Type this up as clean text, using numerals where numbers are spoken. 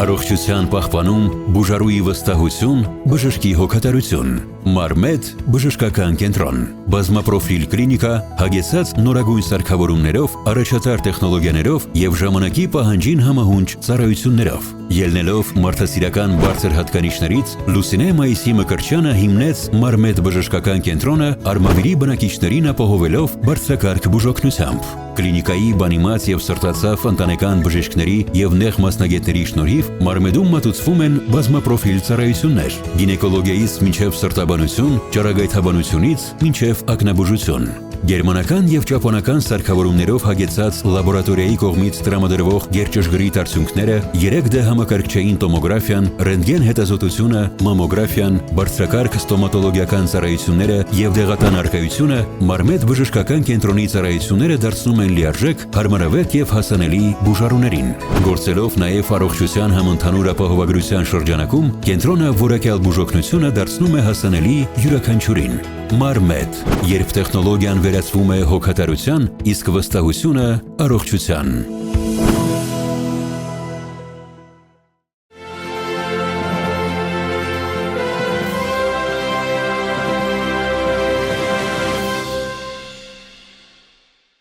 Առողջության պահպանում, բուժարուի վստահություն, բժշկի հոգատարություն։ Մարմեդ բժշկական կենտրոն, բազմապրոֆիլ կլինիկա, հագեցած նորագույն սարքավորումներով, առաջատար տեխնոլոգիաներով և ժամանակի պահանջին համահունչ ծառայություններով։ Ելնելով մարդասիրական բարձր հատկանիշներից, Լուսինե Մայիսի Մկրտչյանը հիմնեց Մարմեդ բժշկական կենտրոնը արմավիրի բնակիչներին ապահովելով բարձրակարգ բուժօգնությամբ։ Կլինիկայի բանիմաց և սրտացավ ընտանեկան բժիշկների և նեղ մասնագետների շնորհիվ Մարմեդում մատուցվում են բազմապրոֆիլ ծառայություններ՝ գինեկոլոգիայից մինչև սրտաբանություն, ճառագայթաբանությունից մինչև ակնաբուժություն։ Գերմանական և ճապոնական սարքավորումներով հագեցած լաբորատորիայի կողմից տրամադրվող գերճշգրիտ արդյունքները, 3D համակարգչային տոմոգրաֆիան, ռենտգեն հետազոտությունը, մամոգրաֆիան, բարձրակարգ ստոմատոլոգիական ծառայությունները և դեղատան առկայությունը Մարմեդ բժշկական կենտրոնի ծառայությունները դարձնում են լիարժեք, հարմարավետ և հասանելի բուժարուներին։ Գործելով նաև առողջության համընդհանուր ապահովագրության շրջանակում, կենտրոնը որակյալ բուժօգնությունը դարձնում է հասանելի յուրաքանչյուրին։ Մարմեդ, երբ տեխնոլոգիան վերածվում է հոգատարության, իսկ վստահությունը առողջության։